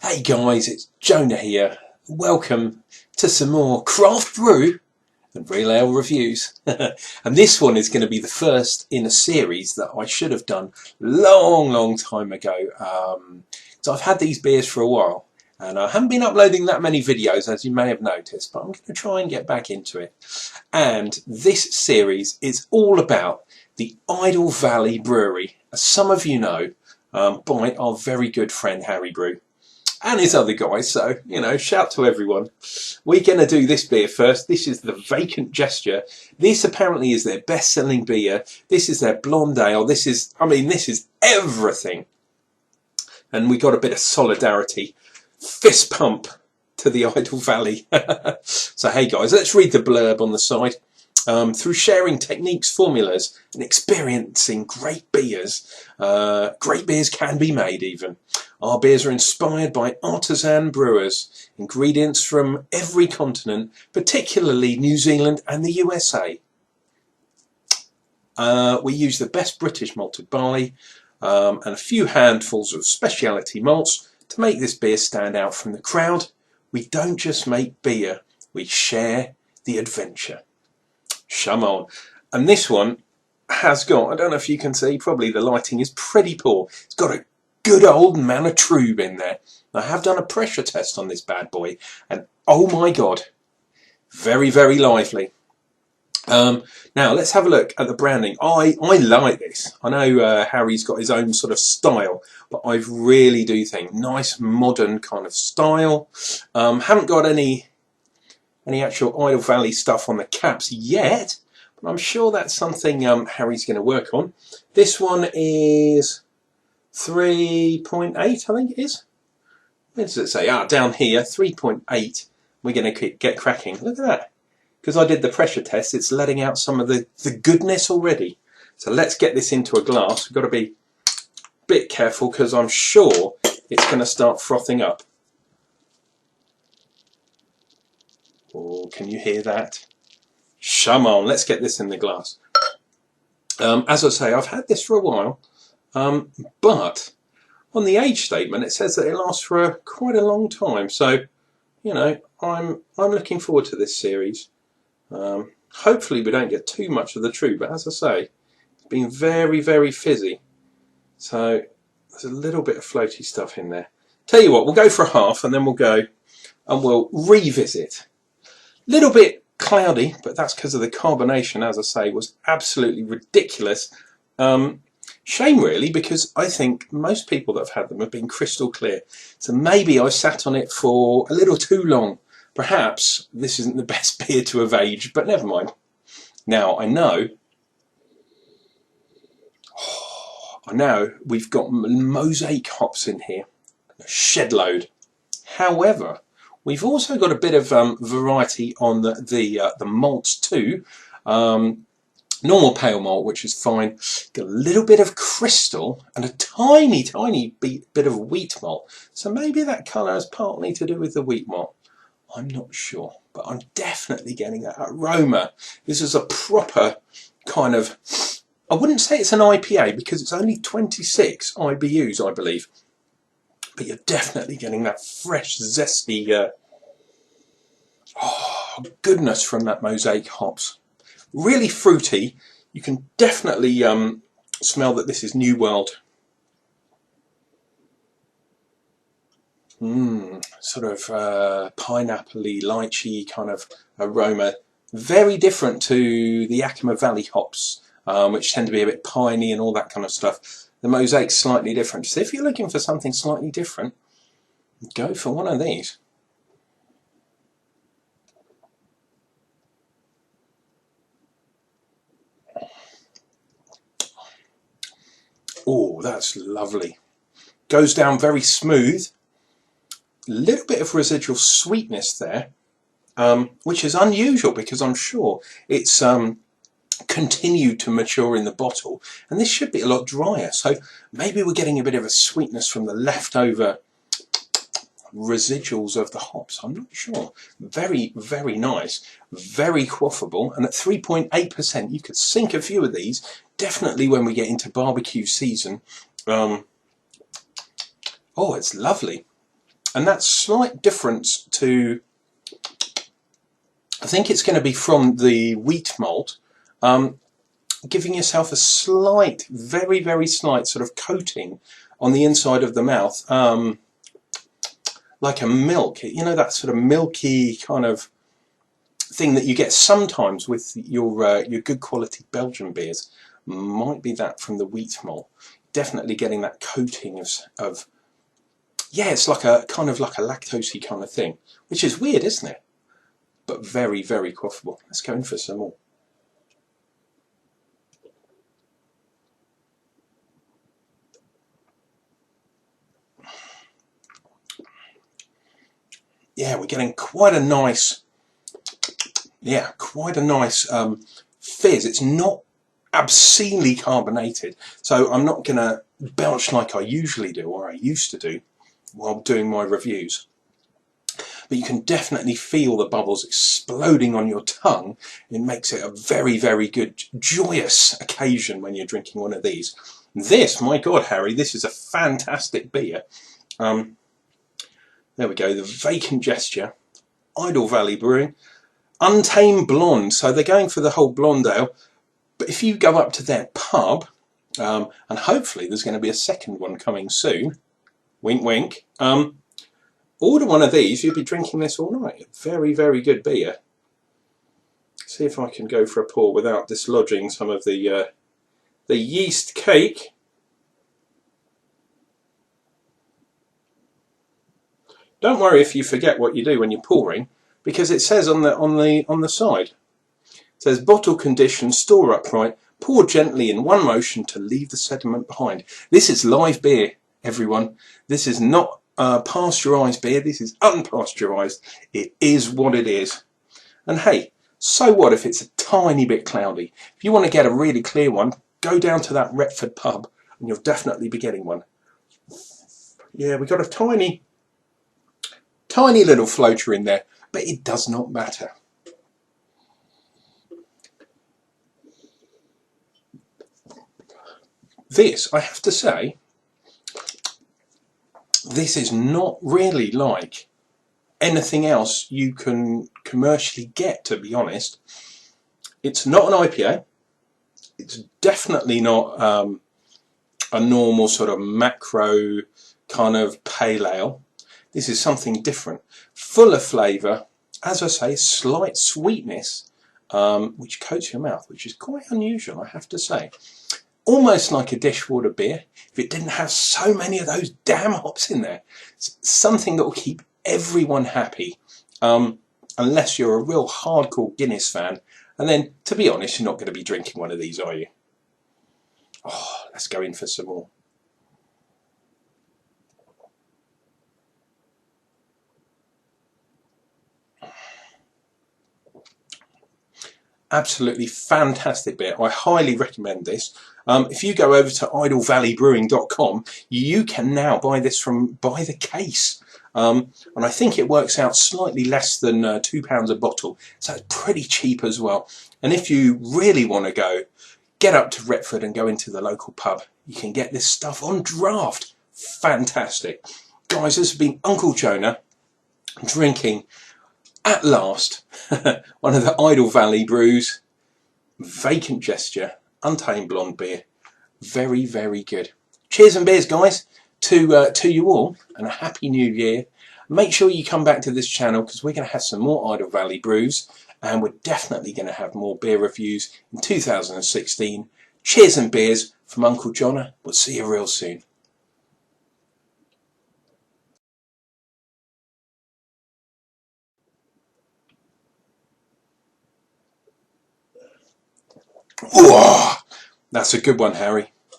Hey guys, it's Jonah here. Welcome to some more craft brew and real ale reviews. And this one is going to be the first in a series that I should have done long time ago. So I've had these beers for a while and I haven't been uploading that many videos, as you may have noticed, but I'm going to try and get back into it. And this series is all about the Idle Valley Brewery, as some of you know, by our very good friend Harri and his other guys, so, you know, shout to everyone. We're going to do this beer first. This is the Vacant Gesture. This apparently is their best-selling beer. This is their blonde ale. This is everything. And we got a bit of solidarity. Fist pump to the Idle Valley. So, hey guys, let's read the blurb on the side. Through sharing techniques, formulas, and experiencing great beers can be made even. Our beers are inspired by artisan brewers, ingredients from every continent, particularly New Zealand and the USA. We use the best British malted barley and a few handfuls of specialty malts to make this beer stand out from the crowd. We don't just make beer, we share the adventure. Come on. And this one has got, I don't know if you can see, probably the lighting is pretty poor. It's got a good old Manna Trube in there. I have done a pressure test on this bad boy and oh my god, very lively. Now let's have a look at the branding. I like this. I know Harry's got his own sort of style, but I really do think nice modern kind of style. Haven't got any actual Idle Valley stuff on the caps yet, but I'm sure that's something Harry's going to work on. This one is 3.8, I think it is. Where does it say? Down here, 3.8. We're going to get cracking. Look at that. Because I did the pressure test, it's letting out some of the goodness already. So let's get this into a glass. We've got to be a bit careful because I'm sure it's going to start frothing up. Oh, can you hear that? Come on, let's get this in the glass. As I say, I've had this for a while, but on the age statement it says that it lasts for quite a long time. So, you know, I'm looking forward to this series. Hopefully we don't get too much of the true, but as I say, it's been very fizzy. So there's a little bit of floaty stuff in there. Tell you what, we'll go for a half and then we'll go and we'll revisit. Little bit cloudy, but that's because of the carbonation, as I say, was absolutely ridiculous. Shame really, because I think most people that have had them have been crystal clear. So maybe I sat on it for a little too long. Perhaps this isn't the best beer to have aged, but never mind. Now I know we've got mosaic hops in here, a shed load. However, we've also got a bit of variety on the malts too. Normal pale malt, which is fine. Got a little bit of crystal and a tiny bit of wheat malt. So maybe that colour has partly to do with the wheat malt. I'm not sure, but I'm definitely getting that aroma. This is a proper kind of, I wouldn't say it's an IPA because it's only 26 IBUs, I believe. But you're definitely getting that fresh, zesty goodness from that mosaic hops. Really fruity. You can definitely smell that this is New World. Sort of pineapple-y, lychee kind of aroma. Very different to the Yakima Valley hops, which tend to be a bit piney and all that kind of stuff. The mosaic's slightly different. So if you're looking for something slightly different, go for one of these. Oh, that's lovely. Goes down very smooth. A little bit of residual sweetness there, which is unusual because I'm sure it's continued to mature in the bottle, and this should be a lot drier. So maybe we're getting a bit of a sweetness from the leftover residuals of the hops. I'm not sure. Very nice, very quaffable, and at 3.8% you could sink a few of these. Definitely when we get into barbecue season. Oh, it's lovely. And that slight difference to, I think it's going to be from the wheat malt, giving yourself a slight, very, very slight sort of coating on the inside of the mouth, like a milk, you know, that sort of milky kind of thing that you get sometimes with your good quality Belgian beers. Might be that from the wheat malt. Definitely getting that coating of yeah, it's like a kind of like a lactosey kind of thing, which is weird, isn't it? But very, very quaffable. Let's go in for some more. Yeah, we're getting quite a nice, fizz. It's not obscenely carbonated, so I'm not going to belch like I usually do, or I used to do, while doing my reviews. But you can definitely feel the bubbles exploding on your tongue. It makes it a very, very good, joyous occasion when you're drinking one of these. This, my God, Harry, this is a fantastic beer. There we go, the Vacant Gesture, Idle Valley Brewing, Untamed Blonde. So they're going for the whole blonde ale. But if you go up to their pub, and hopefully there's going to be a second one coming soon, wink wink, order one of these, you'll be drinking this all night. Very, very good beer. See if I can go for a pour without dislodging some of the yeast cake. Don't worry if you forget what you do when you're pouring, because it says on the side. It says bottle condition, store upright, pour gently in one motion to leave the sediment behind. This is live beer, everyone. This is not pasteurised beer. This is unpasteurised. It is what it is. And hey, so what if it's a tiny bit cloudy? If you want to get a really clear one, go down to that Retford pub and you'll definitely be getting one. Yeah, we got a tiny little floater in there, but it does not matter. This, I have to say, this is not really like anything else you can commercially get, to be honest. It's not an IPA. It's definitely not a normal sort of macro kind of pale ale. This is something different, full of flavour, as I say, slight sweetness, which coats your mouth, which is quite unusual, I have to say. Almost like a dishwater beer, if it didn't have so many of those damn hops in there. It's something that will keep everyone happy, unless you're a real hardcore Guinness fan, and then, to be honest, you're not going to be drinking one of these, are you? Oh, let's go in for some more. Absolutely fantastic beer. I highly recommend this. If you go over to idlevalleybrewing.com, you can now buy this by the case. And I think it works out slightly less than £2 a bottle. So it's pretty cheap as well. And if you really want to go, get up to Retford and go into the local pub. You can get this stuff on draft. Fantastic. Guys, this has been Unclejona drinking, at last, one of the Idle Valley brews, Vacant Gesture, Untamed Blonde beer. Very, very good. Cheers and beers, guys, to you all, and a happy new year. Make sure you come back to this channel because we're going to have some more Idle Valley brews, and we're definitely going to have more beer reviews in 2016. Cheers and beers from Unclejona. We'll see you real soon. Ooh, that's a good one, Harry.